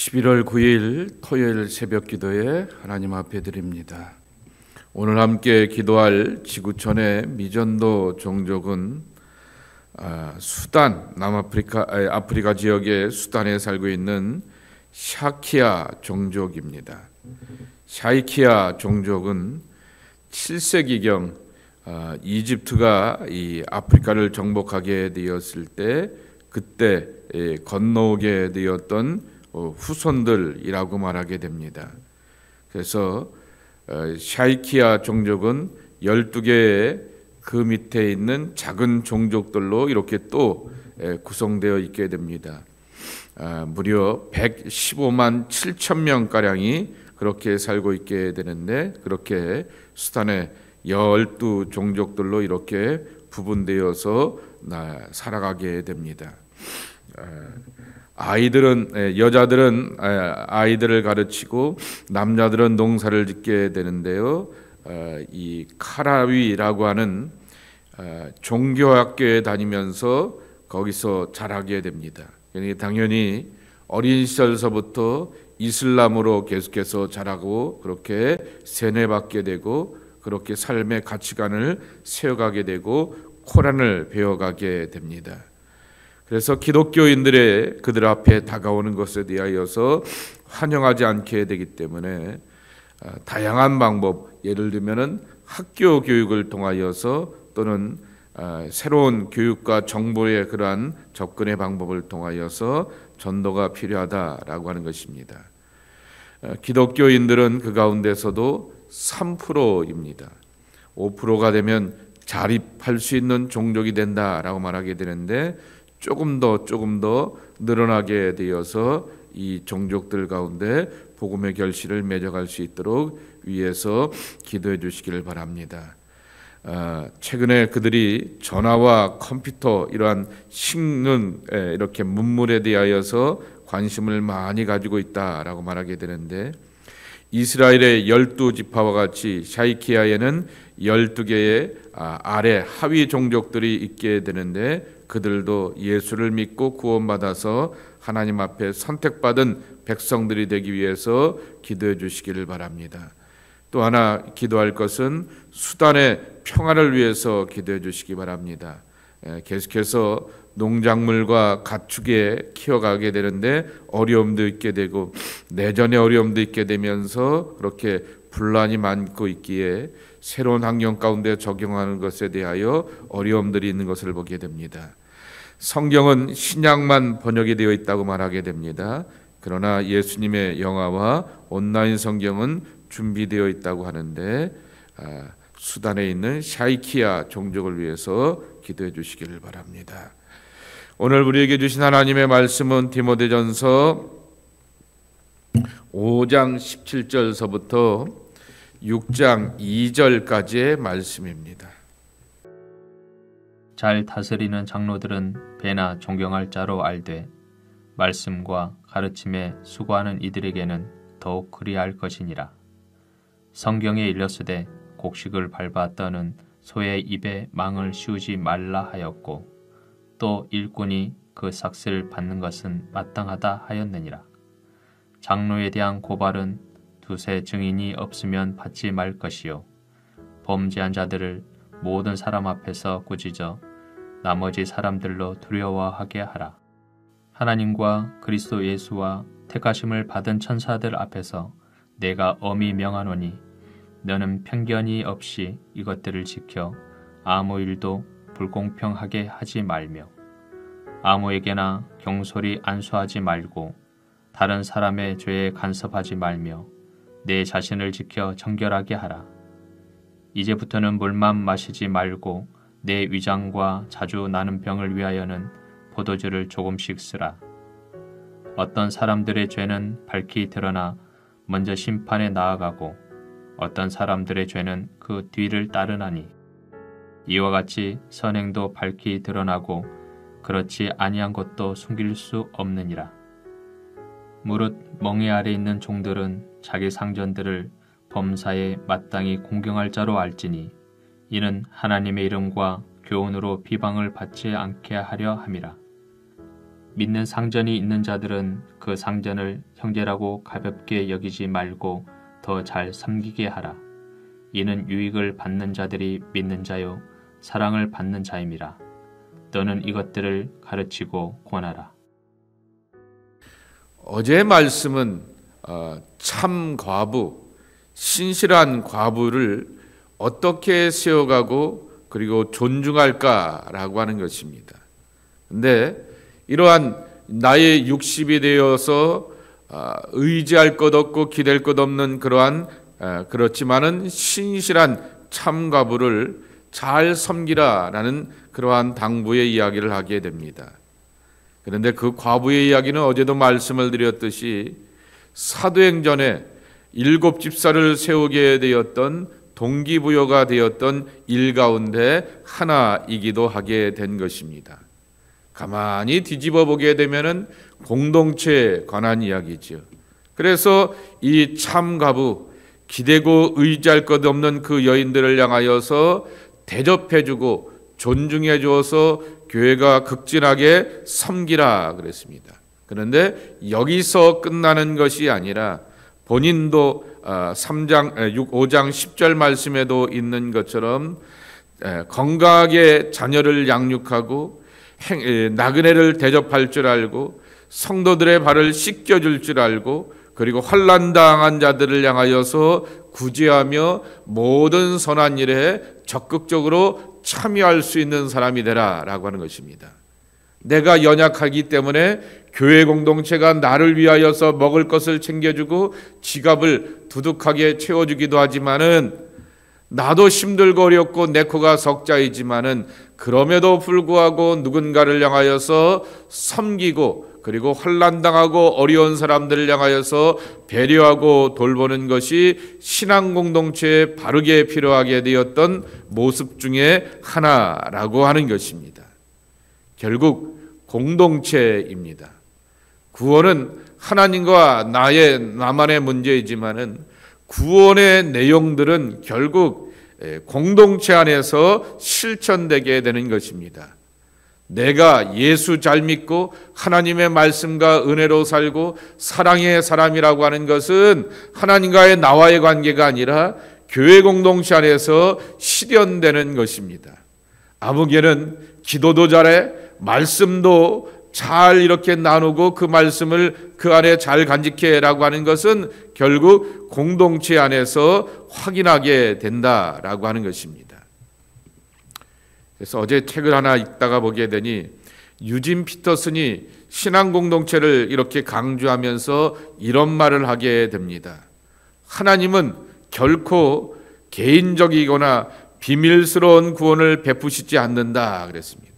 11월 9일 토요일 새벽 기도에 하나님 앞에 드립니다. 오늘 함께 기도할 지구촌의 미전도 종족은 수단, 아프리카 지역의 수단에 살고 있는 샤키아 종족입니다. 샤이키아 종족은 7세기경 이집트가 이 아프리카를 정복하게 되었을 때 그때 건너오게 되었던 후손들이라고 말하게 됩니다. 그래서 샤이키아 종족은 12개의 그 밑에 있는 작은 종족들로 이렇게 또 구성되어 있게 됩니다. 무려 115만 7천 명가량이 그렇게 살고 있게 되는데, 그렇게 수단의 12종족들로 이렇게 부분되어서 살아가게 됩니다. 여자들은 아이들을 가르치고 남자들은 농사를 짓게 되는데요. 이 카라위라고 하는 종교학교에 다니면서 거기서 자라게 됩니다. 당연히 어린 시절서부터 이슬람으로 계속해서 자라고 그렇게 세뇌받게 되고 그렇게 삶의 가치관을 세워가게 되고 코란을 배워가게 됩니다. 그래서 기독교인들의 그들 앞에 다가오는 것에 대하여서 환영하지 않게 되기 때문에 다양한 방법, 예를 들면은 학교 교육을 통하여서 또는 새로운 교육과 정보의 그러한 접근의 방법을 통하여서 전도가 필요하다라고 하는 것입니다. 기독교인들은 그 가운데서도 3%입니다. 5%가 되면 자립할 수 있는 종족이 된다라고 말하게 되는데, 조금 더 늘어나게 되어서 이 종족들 가운데 복음의 결실을 맺어갈 수 있도록 위해서 기도해 주시기를 바랍니다. 최근에 그들이 전화와 컴퓨터 이러한 식는 이렇게 문물에 대하여서 관심을 많이 가지고 있다라고 말하게 되는데, 이스라엘의 12지파와 같이 샤이키아에는 12개의 아래 하위 종족들이 있게 되는데, 그들도 예수를 믿고 구원받아서 하나님 앞에 선택받은 백성들이 되기 위해서 기도해 주시기를 바랍니다. 또 하나 기도할 것은 수단의 평화를 위해서 기도해 주시기 바랍니다. 계속해서 농작물과 가축에 키워가게 되는데 어려움도 있게 되고 내전의 어려움도 있게 되면서 그렇게 분란이 많고 있기에 새로운 환경 가운데 적용하는 것에 대하여 어려움들이 있는 것을 보게 됩니다. 성경은 신약만 번역이 되어 있다고 말하게 됩니다. 그러나 예수님의 영화와 온라인 성경은 준비되어 있다고 하는데, 수단에 있는 샤이키아 종족을 위해서 기도해 주시기를 바랍니다. 오늘 우리에게 주신 하나님의 말씀은 디모데전서 5장 17절서부터 6장 2절까지의 말씀입니다. 잘 다스리는 장로들은 배나 존경할 자로 알되 말씀과 가르침에 수고하는 이들에게는 더욱 그리할 것이니라. 성경에 일렀으되 곡식을 밟아 떠는 소의 입에 망을 씌우지 말라 하였고, 또 일꾼이 그 삭슬 받는 것은 마땅하다 하였느니라. 장로에 대한 고발은 두세 증인이 없으면 받지 말 것이요, 범죄한 자들을 모든 사람 앞에서 꾸짖어 나머지 사람들로 두려워하게 하라. 하나님과 그리스도 예수와 택하심을 받은 천사들 앞에서 내가 엄히 명하노니, 너는 편견이 없이 이것들을 지켜 아무 일도 불공평하게 하지 말며 아무에게나 경솔히 안수하지 말고 다른 사람의 죄에 간섭하지 말며 내 자신을 지켜 정결하게 하라. 이제부터는 물만 마시지 말고 내 위장과 자주 나는 병을 위하여는 포도주를 조금씩 쓰라. 어떤 사람들의 죄는 밝히 드러나 먼저 심판에 나아가고 어떤 사람들의 죄는 그 뒤를 따르나니, 이와 같이 선행도 밝히 드러나고 그렇지 아니한 것도 숨길 수 없느니라. 무릇 멍에 아래 있는 종들은 자기 상전들을 범사에 마땅히 공경할 자로 알지니, 이는 하나님의 이름과 교훈으로 비방을 받지 않게 하려 함이라. 믿는 상전이 있는 자들은 그 상전을 형제라고 가볍게 여기지 말고 더 잘 섬기게 하라. 이는 유익을 받는 자들이 믿는 자요 사랑을 받는 자임이라. 너는 이것들을 가르치고 권하라. 어제 말씀은 참 과부, 신실한 과부를 어떻게 세워가고 그리고 존중할까라고 하는 것입니다. 근데 이러한 나의 60이 되어서 의지할 것 없고 기댈 것 없는 그러한 그렇지만은 신실한 참 과부를 잘 섬기라라는 그러한 당부의 이야기를 하게 됩니다. 그런데 그 과부의 이야기는 어제도 말씀을 드렸듯이 사도행전에 7 집사를 세우게 되었던 동기부여가 되었던 일 가운데 하나이기도 하게 된 것입니다. 가만히 뒤집어 보게 되면은 공동체에 관한 이야기죠. 그래서 이 참가부, 기대고 의지할 것 없는 그 여인들을 향하여서 대접해주고 존중해 주어서 교회가 극진하게 섬기라 그랬습니다. 그런데 여기서 끝나는 것이 아니라 본인도 5장 10절 말씀에도 있는 것처럼 건강하게 자녀를 양육하고 나그네를 대접할 줄 알고 성도들의 발을 씻겨줄 줄 알고 그리고 환난당한 자들을 향하여서 구제하며 모든 선한 일에 적극적으로 참여할 수 있는 사람이 되라라고 하는 것입니다. 내가 연약하기 때문에 교회 공동체가 나를 위하여서 먹을 것을 챙겨주고 지갑을 두둑하게 채워주기도 하지만은 나도 힘들고 어렵고 내 코가 석자이지만은 그럼에도 불구하고 누군가를 향하여서 섬기고 그리고 환난당하고 어려운 사람들을 향하여서 배려하고 돌보는 것이 신앙 공동체에 바르게 필요하게 되었던 모습 중에 하나라고 하는 것입니다. 결국 공동체입니다. 구원은 하나님과 나만의 문제이지만은 구원의 내용들은 결국 공동체 안에서 실천되게 되는 것입니다. 내가 예수 잘 믿고 하나님의 말씀과 은혜로 살고 사랑의 사람이라고 하는 것은 하나님과의 나와의 관계가 아니라 교회 공동체 안에서 실현되는 것입니다. 아무개는 기도도 잘해, 말씀도 잘 이렇게 나누고 그 말씀을 그 안에 잘 간직해라고 하는 것은 결국 공동체 안에서 확인하게 된다라고 하는 것입니다. 그래서 어제 책을 하나 읽다가 보게 되니 유진 피터슨이 신앙 공동체를 이렇게 강조하면서 이런 말을 하게 됩니다. 하나님은 결코 개인적이거나 비밀스러운 구원을 베푸시지 않는다 그랬습니다.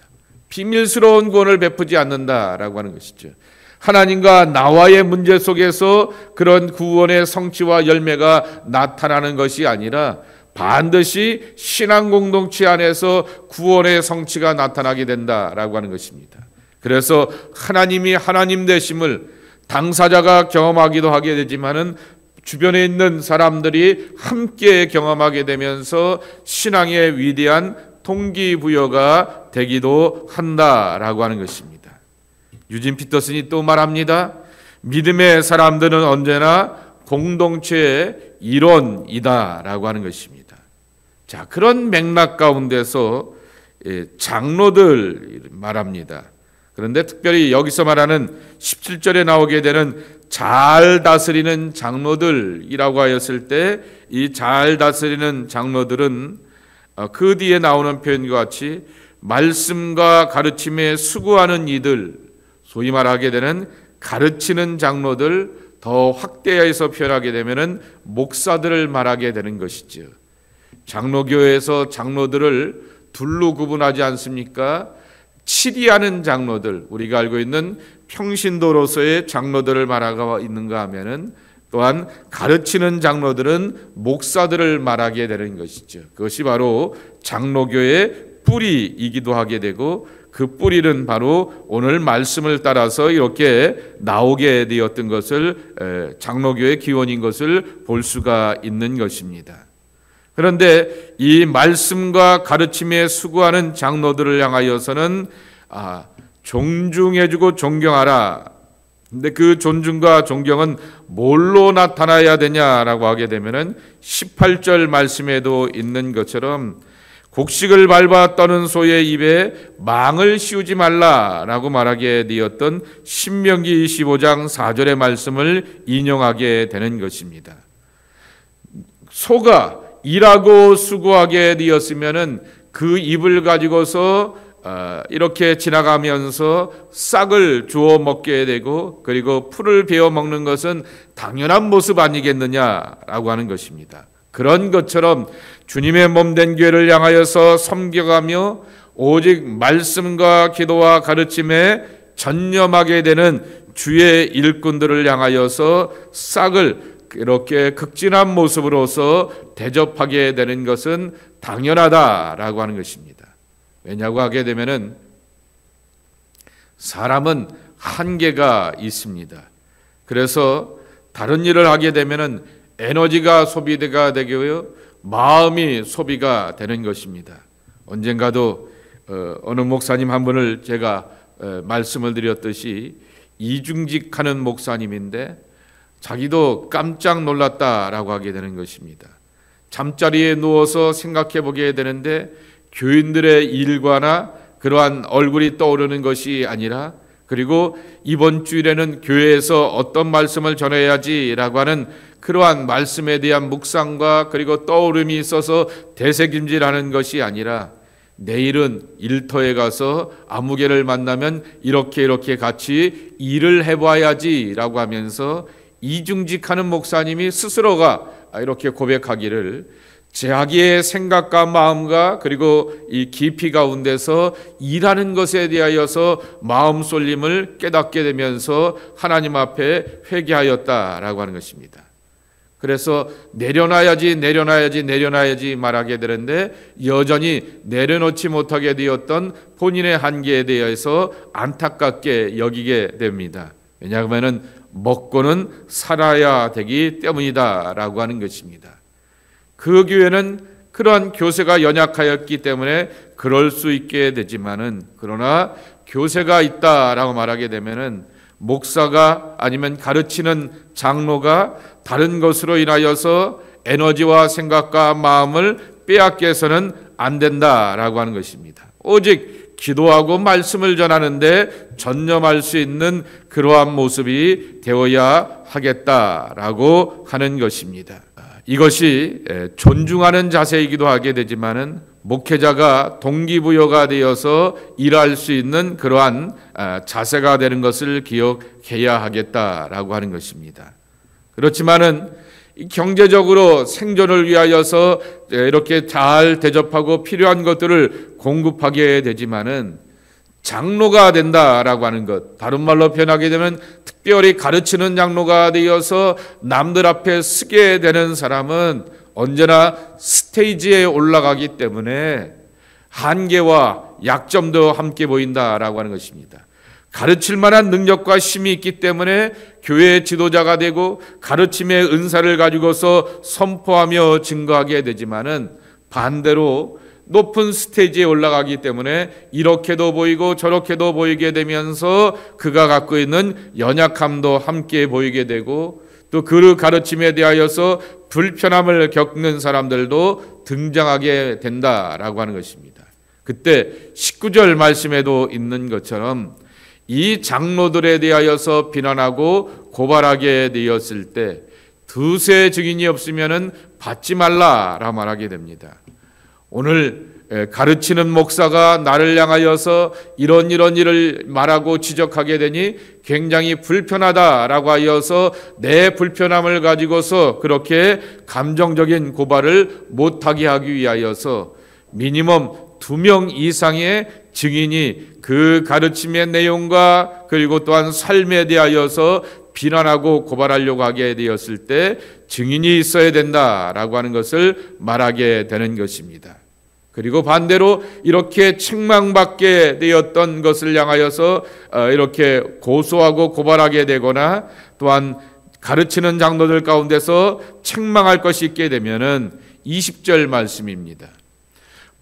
비밀스러운 구원을 베푸지 않는다라고 하는 것이죠. 하나님과 나와의 문제 속에서 그런 구원의 성취와 열매가 나타나는 것이 아니라 반드시 신앙 공동체 안에서 구원의 성취가 나타나게 된다라고 하는 것입니다. 그래서 하나님이 하나님 되심을 당사자가 경험하기도 하게 되지만은 주변에 있는 사람들이 함께 경험하게 되면서 신앙의 위대한 동기부여가 되기도 한다라고 하는 것입니다. 유진 피터슨이 또 말합니다. 믿음의 사람들은 언제나 공동체의 일원이다라고 하는 것입니다. 자, 그런 맥락 가운데서 장로들 말합니다. 그런데 특별히 여기서 말하는 17절에 나오게 되는 잘 다스리는 장로들이라고 하였을 때 이 잘 다스리는 장로들은 그 뒤에 나오는 표현과 같이 말씀과 가르침에 수고하는 이들, 소위 말하게 되는 가르치는 장로들, 더 확대해서 표현하게 되면은 목사들을 말하게 되는 것이죠. 장로교회에서 장로들을 둘로 구분하지 않습니까? 치리하는 장로들, 우리가 알고 있는 평신도로서의 장로들을 말하고 있는가 하면은 또한 가르치는 장로들은 목사들을 말하게 되는 것이죠. 그것이 바로 장로교의 뿌리이기도 하게 되고 그 뿌리는 바로 오늘 말씀을 따라서 이렇게 나오게 되었던 것을 장로교의 기원인 것을 볼 수가 있는 것입니다. 그런데 이 말씀과 가르침에 수고하는 장로들을 향하여서는 존중해주고 존경하라. 근데 그 존중과 존경은 뭘로 나타나야 되냐라고 하게 되면은 18절 말씀에도 있는 것처럼 곡식을 밟아 떠는 소의 입에 망을 씌우지 말라라고 말하게 되었던 신명기 25장 4절의 말씀을 인용하게 되는 것입니다. 소가 일하고 수고하게 되었으면은 그 입을 가지고서 이렇게 지나가면서 싹을 주워 먹게 되고 그리고 풀을 베어 먹는 것은 당연한 모습 아니겠느냐라고 하는 것입니다. 그런 것처럼 주님의 몸된 교회를 향하여서 섬겨가며 오직 말씀과 기도와 가르침에 전념하게 되는 주의 일꾼들을 향하여서 싹을 이렇게 극진한 모습으로서 대접하게 되는 것은 당연하다라고 하는 것입니다. 왜냐고 하게 되면은 사람은 한계가 있습니다. 그래서 다른 일을 하게 되면은 에너지가 소비가 되고요, 마음이 소비가 되는 것입니다. 언젠가도 어느 목사님 한 분을 제가 말씀을 드렸듯이 이중직하는 목사님인데 자기도 깜짝 놀랐다라고 하게 되는 것입니다. 잠자리에 누워서 생각해 보게 되는데 교인들의 일과나 그러한 얼굴이 떠오르는 것이 아니라 그리고 이번 주일에는 교회에서 어떤 말씀을 전해야지라고 하는 그러한 말씀에 대한 묵상과 그리고 떠오름이 있어서 되새김질하는 것이 아니라 내일은 일터에 가서 아무개를 만나면 이렇게 같이 일을 해봐야지라고 하면서 이중직하는 목사님이 스스로가 이렇게 고백하기를 자기의 생각과 마음과 그리고 이 깊이 가운데서 일하는 것에 대하여서 마음 쏠림을 깨닫게 되면서 하나님 앞에 회개하였다라고 하는 것입니다. 그래서 내려놔야지 말하게 되는데 여전히 내려놓지 못하게 되었던 본인의 한계에 대해서 안타깝게 여기게 됩니다. 왜냐하면 먹고는 살아야 되기 때문이다라고 하는 것입니다. 그 교회는 그러한 교세가 연약하였기 때문에 그럴 수 있게 되지만은 그러나 교세가 있다라고 말하게 되면은 목사가 아니면 가르치는 장로가 다른 것으로 인하여서 에너지와 생각과 마음을 빼앗겨서는 안 된다라고 하는 것입니다. 오직 기도하고 말씀을 전하는데 전념할 수 있는 그러한 모습이 되어야 하겠다라고 하는 것입니다. 이것이 존중하는 자세이기도 하게 되지만은 목회자가 동기부여가 되어서 일할 수 있는 그러한 자세가 되는 것을 기억해야 하겠다라고 하는 것입니다. 그렇지만은 경제적으로 생존을 위하여서 이렇게 잘 대접하고 필요한 것들을 공급하게 되지만은 장로가 된다라고 하는 것, 다른 말로 표현하게 되면 특별히 가르치는 장로가 되어서 남들 앞에 서게 되는 사람은 언제나 스테이지에 올라가기 때문에 한계와 약점도 함께 보인다라고 하는 것입니다. 가르칠 만한 능력과 힘이 있기 때문에 교회의 지도자가 되고 가르침의 은사를 가지고서 선포하며 증거하게 되지만은 반대로 높은 스테이지에 올라가기 때문에 이렇게도 보이고 저렇게도 보이게 되면서 그가 갖고 있는 연약함도 함께 보이게 되고 또 그 가르침에 대하여서 불편함을 겪는 사람들도 등장하게 된다라고 하는 것입니다. 그때 19절 말씀에도 있는 것처럼 이 장로들에 대하여서 비난하고 고발하게 되었을 때 두세 증인이 없으면은 받지 말라라 말하게 됩니다. 오늘 가르치는 목사가 나를 향하여서 이런 일을 말하고 지적하게 되니 굉장히 불편하다라고 하여서 내 불편함을 가지고서 그렇게 감정적인 고발을 못하게 하기 위하여서 미니멈 2명 이상의 증인이 그 가르침의 내용과 그리고 또한 삶에 대하여서 비난하고 고발하려고 하게 되었을 때 증인이 있어야 된다라고 하는 것을 말하게 되는 것입니다. 그리고 반대로 이렇게 책망받게 되었던 것을 향하여서 이렇게 고소하고 고발하게 되거나 또한 가르치는 장로들 가운데서 책망할 것이 있게 되면은 20절 말씀입니다.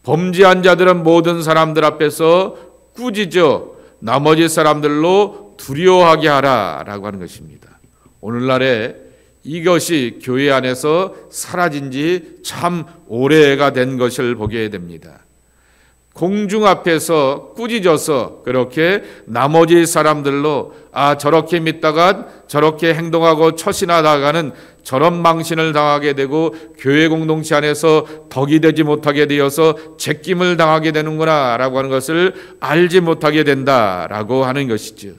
범죄한 자들은 모든 사람들 앞에서 꾸짖어 나머지 사람들로 두려워하게 하라라고 하는 것입니다. 오늘날에 이것이 교회 안에서 사라진 지 참 오래가 된 것을 보게 됩니다. 공중 앞에서 꾸짖어서 그렇게 나머지 사람들로 저렇게 믿다가 저렇게 행동하고 처신하다가는 저런 망신을 당하게 되고 교회 공동체 안에서 덕이 되지 못하게 되어서 제낌을 당하게 되는구나 라고 하는 것을 알지 못하게 된다라고 하는 것이죠.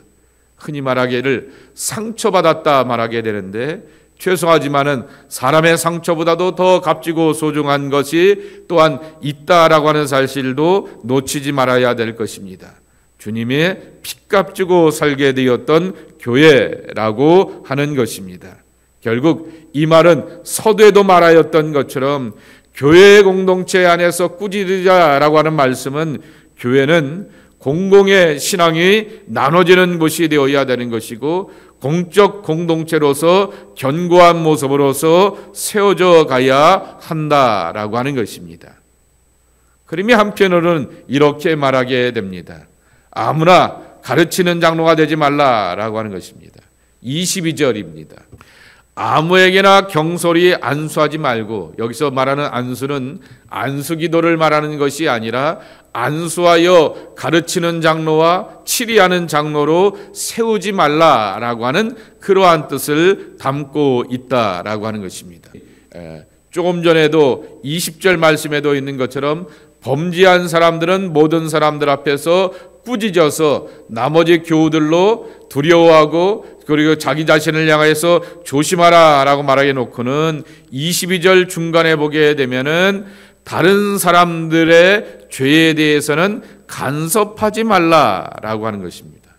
흔히 말하기를 상처받았다 말하게 되는데, 죄송하지만은 사람의 상처보다도 더 값지고 소중한 것이 또한 있다라고 하는 사실도 놓치지 말아야 될 것입니다. 주님의 피값 주고 살게 되었던 교회라고 하는 것입니다. 결국 이 말은 서두에도 말하였던 것처럼 교회 공동체 안에서 꾸짖으자라고 하는 말씀은 교회는 공공의 신앙이 나눠지는 곳이 되어야 되는 것이고 공적 공동체로서 견고한 모습으로서 세워져 가야 한다라고 하는 것입니다. 그러면 한편으로는 이렇게 말하게 됩니다. 아무나 가르치는 장로가 되지 말라라고 하는 것입니다. 22절입니다. 아무에게나 경솔히 안수하지 말고, 여기서 말하는 안수는 안수기도를 말하는 것이 아니라 안수하여 가르치는 장로와 치리하는 장로로 세우지 말라라고 하는 그러한 뜻을 담고 있다라고 하는 것입니다. 조금 전에도 20절 말씀에도 있는 것처럼 범죄한 사람들은 모든 사람들 앞에서 꾸짖어서 나머지 교우들로 두려워하고 그리고 자기 자신을 향해서 조심하라 라고 말하게 놓고는 22절 중간에 보게 되면은 다른 사람들의 죄에 대해서는 간섭하지 말라라고 하는 것입니다.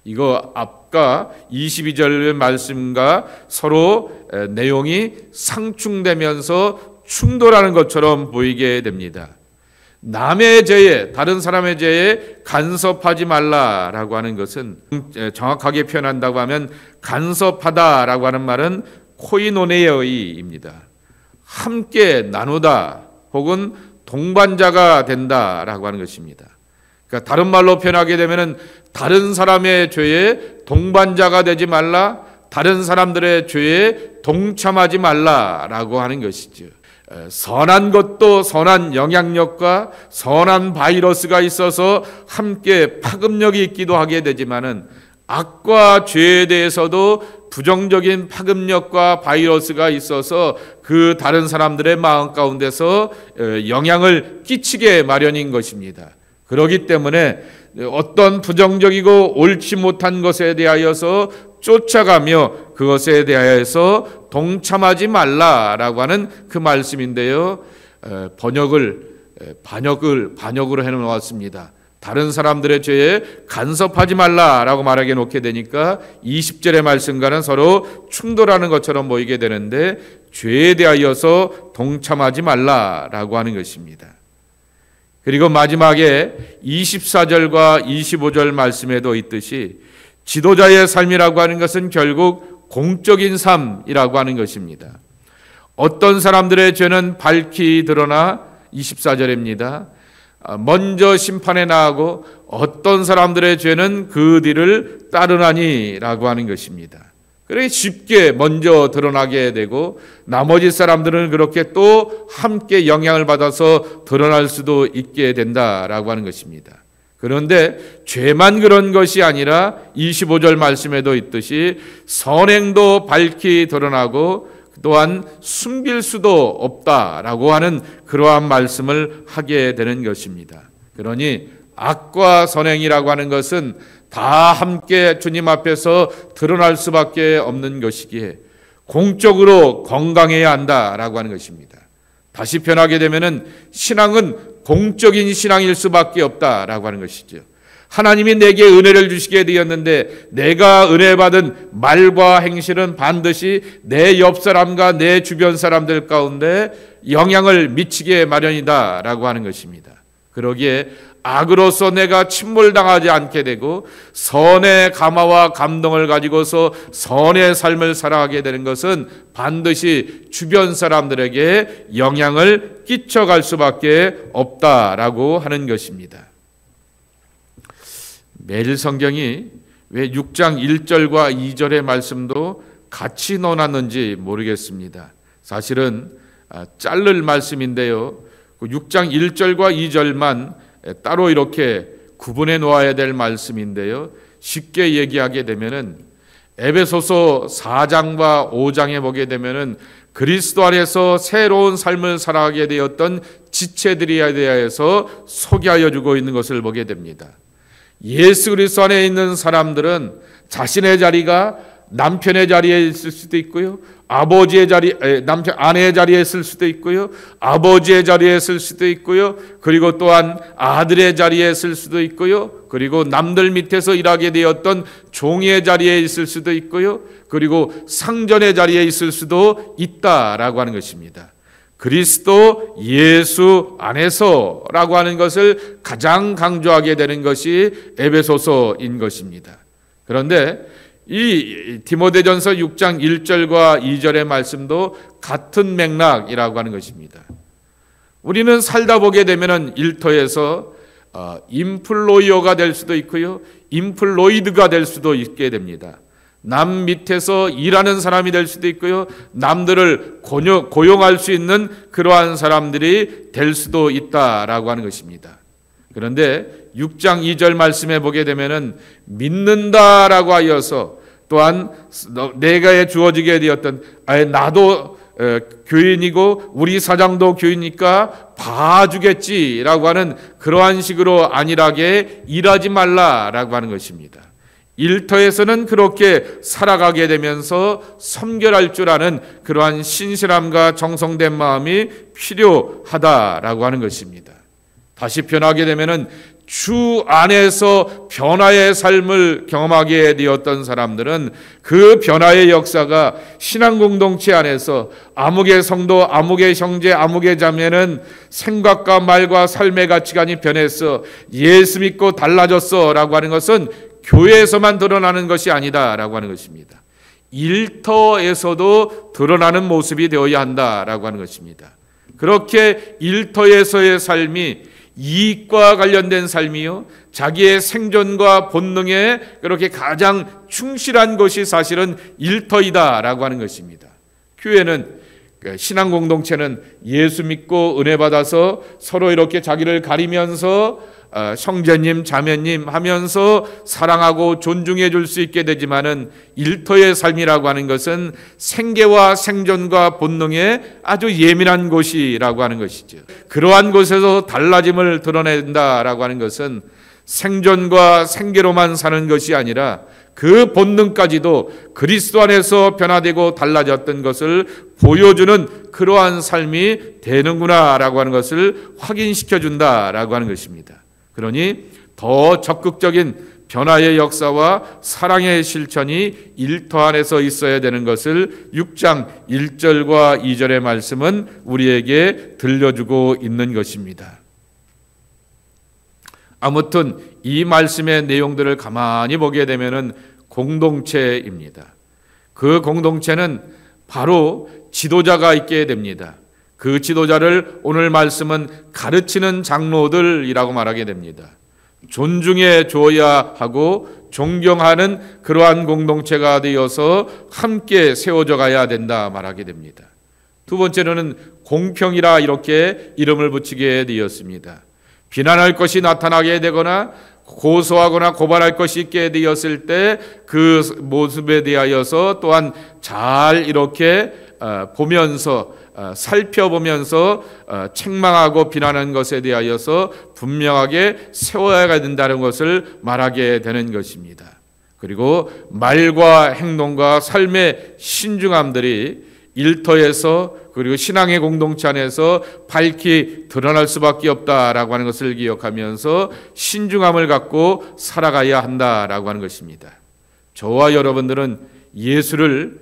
이거 앞과 22절 말씀과 서로 내용이 상충되면서 충돌하는 것처럼 보이게 됩니다. 남의 죄에, 다른 사람의 죄에 간섭하지 말라라고 하는 것은 정확하게 표현한다고 하면 간섭하다라고 하는 말은 코이노네어이입니다. 함께 나누다 혹은 동반자가 된다라고 하는 것입니다. 그러니까 다른 말로 표현하게 되면은 다른 사람의 죄에 동반자가 되지 말라, 다른 사람들의 죄에 동참하지 말라라고 하는 것이죠. 선한 것도 선한 영향력과 선한 바이러스가 있어서 함께 파급력이 있기도 하게 되지만은 악과 죄에 대해서도 부정적인 파급력과 바이러스가 있어서 그 다른 사람들의 마음 가운데서 영향을 끼치게 마련인 것입니다. 그렇기 때문에 어떤 부정적이고 옳지 못한 것에 대하여서 쫓아가며 그것에 대하여서 동참하지 말라라고 하는 그 말씀인데요. 반역으로 해놓았습니다. 다른 사람들의 죄에 간섭하지 말라라고 말하게 놓게 되니까 20절의 말씀과는 서로 충돌하는 것처럼 보이게 되는데, 죄에 대하여서 동참하지 말라라고 하는 것입니다. 그리고 마지막에 24절과 25절 말씀에도 있듯이 지도자의 삶이라고 하는 것은 결국 공적인 삶이라고 하는 것입니다. 어떤 사람들의 죄는 밝히 드러나 24절입니다. 먼저 심판에 나가고 어떤 사람들의 죄는 그 뒤를 따르나니라고 하는 것입니다. 그래 쉽게 먼저 드러나게 되고 나머지 사람들은 그렇게 또 함께 영향을 받아서 드러날 수도 있게 된다라고 하는 것입니다. 그런데 죄만 그런 것이 아니라 25절 말씀에도 있듯이 선행도 밝히 드러나고 또한 숨길 수도 없다라고 하는 그러한 말씀을 하게 되는 것입니다. 그러니 악과 선행이라고 하는 것은 다 함께 주님 앞에서 드러날 수밖에 없는 것이기에 공적으로 건강해야 한다라고 하는 것입니다. 다시 표현하게 되면은 신앙은 공적인 신앙일 수밖에 없다라고 하는 것이죠. 하나님이 내게 은혜를 주시게 되었는데 내가 은혜 받은 말과 행실은 반드시 내 옆 사람과 내 주변 사람들 가운데 영향을 미치게 마련이다라고 하는 것입니다. 그러기에 악으로서 내가 침몰당하지 않게 되고 선의 감화와 감동을 가지고서 선의 삶을 살아가게 되는 것은 반드시 주변 사람들에게 영향을 끼쳐갈 수밖에 없다라고 하는 것입니다. 매일 성경이 왜 6장 1절과 2절의 말씀도 같이 넣어놨는지 모르겠습니다. 사실은 자를 말씀인데요, 6장 1절과 2절만 따로 이렇게 구분해 놓아야 될 말씀인데요, 쉽게 얘기하게 되면은 에베소서 4장과 5장에 보게 되면은 그리스도 안에서 새로운 삶을 살아가게 되었던 지체들에 대해서 소개하여 주고 있는 것을 보게 됩니다. 예수 그리스도 안에 있는 사람들은 자신의 자리가 남편의 자리에 있을 수도 있고요, 아버지의 자리, 아내의 자리에 있을 수도 있고요, 아버지의 자리에 있을 수도 있고요, 그리고 또한 아들의 자리에 있을 수도 있고요, 그리고 남들 밑에서 일하게 되었던 종의 자리에 있을 수도 있고요, 그리고 상전의 자리에 있을 수도 있다라고 하는 것입니다. 그리스도 예수 안에서라고 하는 것을 가장 강조하게 되는 것이 에베소서인 것입니다. 그런데 이 디모데전서 6장 1절과 2절의 말씀도 같은 맥락이라고 하는 것입니다. 우리는 살다 보게 되면은 일터에서 인플로이어가 될 수도 있고요, 인플로이드가 될 수도 있게 됩니다. 남 밑에서 일하는 사람이 될 수도 있고요, 남들을 고용할 수 있는 그러한 사람들이 될 수도 있다라고 하는 것입니다. 그런데 6장 2절 말씀에 보게 되면은 믿는다라고 하여서, 또한 내가 주어지게 되었던, 나도 교인이고 우리 사장도 교인이니까 봐주겠지라고 하는 그러한 식으로 안일하게 일하지 말라라고 하는 것입니다. 일터에서는 그렇게 살아가게 되면서 섬결할 줄 아는 그러한 신실함과 정성된 마음이 필요하다라고 하는 것입니다. 다시 변하게 되면은 주 안에서 변화의 삶을 경험하게 되었던 사람들은 그 변화의 역사가 신앙 공동체 안에서 아무개 성도, 아무개 형제, 아무개 자매는 생각과 말과 삶의 가치관이 변했어, 예수 믿고 달라졌어 라고 하는 것은 교회에서만 드러나는 것이 아니다라고 하는 것입니다. 일터에서도 드러나는 모습이 되어야 한다라고 하는 것입니다. 그렇게 일터에서의 삶이 이익과 관련된 삶이요, 자기의 생존과 본능에 그렇게 가장 충실한 것이 사실은 일터이다라고 하는 것입니다. 교회는, 신앙 공동체는 예수 믿고 은혜 받아서 서로 이렇게 자기를 가리면서 형제님 자매님 하면서 사랑하고 존중해 줄 수 있게 되지만은, 일터의 삶이라고 하는 것은 생계와 생존과 본능에 아주 예민한 곳이라고 하는 것이죠. 그러한 곳에서 달라짐을 드러낸다라고 하는 것은 생존과 생계로만 사는 것이 아니라 그 본능까지도 그리스도 안에서 변화되고 달라졌던 것을 보여주는 그러한 삶이 되는구나라고 하는 것을 확인시켜 준다라고 하는 것입니다. 그러니 더 적극적인 변화의 역사와 사랑의 실천이 일터 안에서 있어야 되는 것을 6장 1절과 2절의 말씀은 우리에게 들려주고 있는 것입니다. 아무튼 이 말씀의 내용들을 가만히 보게 되면은 공동체입니다. 그 공동체는 바로 지도자가 있게 됩니다. 그 지도자를 오늘 말씀은 가르치는 장로들이라고 말하게 됩니다. 존중해 줘야 하고 존경하는 그러한 공동체가 되어서 함께 세워져 가야 된다 말하게 됩니다. 두 번째로는 공평이라 이렇게 이름을 붙이게 되었습니다. 비난할 것이 나타나게 되거나 고소하거나 고발할 것이 있게 되었을 때 그 모습에 대하여서 또한 잘 이렇게 보면서 살펴보면서 책망하고 비난하는 것에 대하여서 분명하게 세워야 된다는 것을 말하게 되는 것입니다. 그리고 말과 행동과 삶의 신중함들이 일터에서 그리고 신앙의 공동체 안에서 밝히 드러날 수밖에 없다라고 하는 것을 기억하면서 신중함을 갖고 살아가야 한다라고 하는 것입니다. 저와 여러분들은 예수를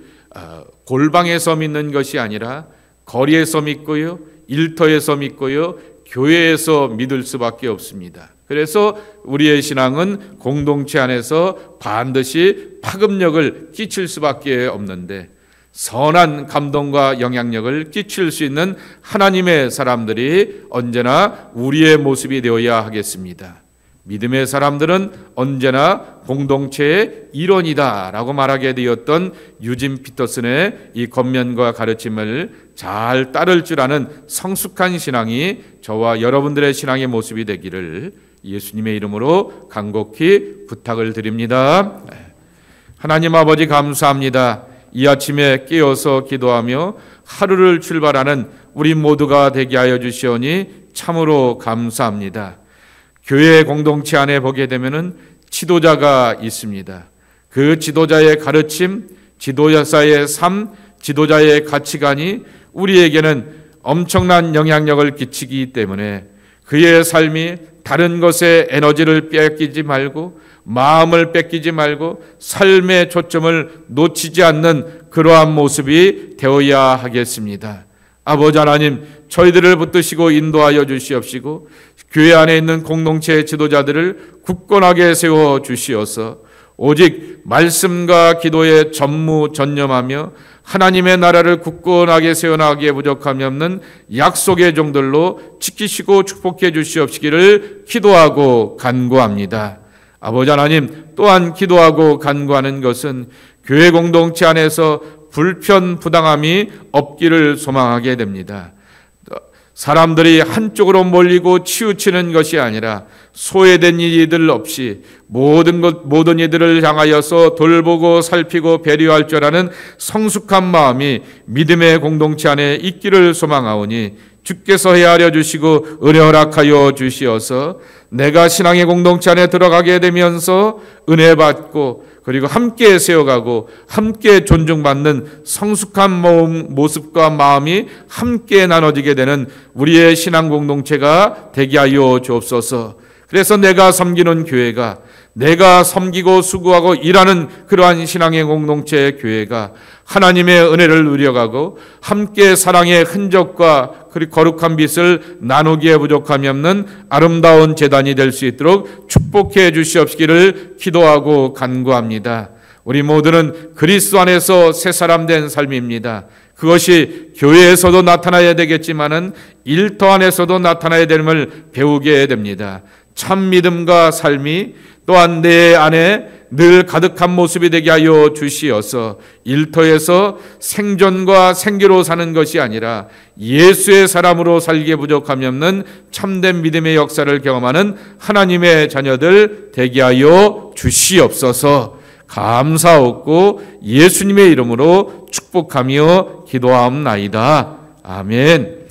골방에서 믿는 것이 아니라 거리에서 믿고요, 일터에서 믿고요, 교회에서 믿을 수밖에 없습니다. 그래서 우리의 신앙은 공동체 안에서 반드시 파급력을 끼칠 수밖에 없는데, 선한 감동과 영향력을 끼칠 수 있는 하나님의 사람들이 언제나 우리의 모습이 되어야 하겠습니다. 믿음의 사람들은 언제나 공동체의 일원이다라고 말하게 되었던 유진 피터슨의 이 권면과 가르침을 잘 따를 줄 아는 성숙한 신앙이 저와 여러분들의 신앙의 모습이 되기를 예수님의 이름으로 간곡히 부탁을 드립니다. 하나님 아버지 감사합니다. 이 아침에 깨어서 기도하며 하루를 출발하는 우리 모두가 되게 하여 주시오니 참으로 감사합니다. 교회 공동체 안에 보게 되면은 지도자가 있습니다. 그 지도자의 가르침, 지도자의 삶, 지도자의 가치관이 우리에게는 엄청난 영향력을 끼치기 때문에 그의 삶이 다른 것에 에너지를 뺏기지 말고 마음을 뺏기지 말고 삶의 초점을 놓치지 않는 그러한 모습이 되어야 하겠습니다. 아버지 하나님, 저희들을 붙드시고 인도하여 주시옵시고 교회 안에 있는 공동체의 지도자들을 굳건하게 세워 주시어서 오직 말씀과 기도에 전무전념하며 하나님의 나라를 굳건하게 세워나가기에 부족함이 없는 약속의 종들로 지키시고 축복해 주시옵시기를 기도하고 간구합니다. 아버지 하나님, 또한 기도하고 간구하는 것은 교회 공동체 안에서 불편부당함이 없기를 소망하게 됩니다. 사람들이 한쪽으로 몰리고 치우치는 것이 아니라 소외된 이들 없이 모든 이들을 향하여서 돌보고 살피고 배려할 줄 아는 성숙한 마음이 믿음의 공동체 안에 있기를 소망하오니 주께서 헤아려 주시고 은혜 허락하여 주시어서 내가 신앙의 공동체 안에 들어가게 되면서 은혜 받고 그리고 함께 세워가고 함께 존중받는 성숙한 모습과 마음이 함께 나눠지게 되는 우리의 신앙 공동체가 되게 하여 주옵소서. 그래서 내가 섬기는 교회가, 내가 섬기고 수고하고 일하는 그러한 신앙의 공동체의 교회가 하나님의 은혜를 누려가고 함께 사랑의 흔적과 그리고 거룩한 빛을 나누기에 부족함이 없는 아름다운 제단이 될 수 있도록 축복해 주시옵시기를 기도하고 간구합니다. 우리 모두는 그리스도 안에서 새 사람 된 삶입니다. 그것이 교회에서도 나타나야 되겠지만은 일터 안에서도 나타나야 됨을 배우게 됩니다. 참 믿음과 삶이 또한 내 안에 늘 가득한 모습이 되게 하여 주시어서 일터에서 생존과 생계로 사는 것이 아니라 예수의 사람으로 살기에 부족함이 없는 참된 믿음의 역사를 경험하는 하나님의 자녀들 되게 하여 주시옵소서. 감사하고 예수님의 이름으로 축복하며 기도하옵나이다. 아멘.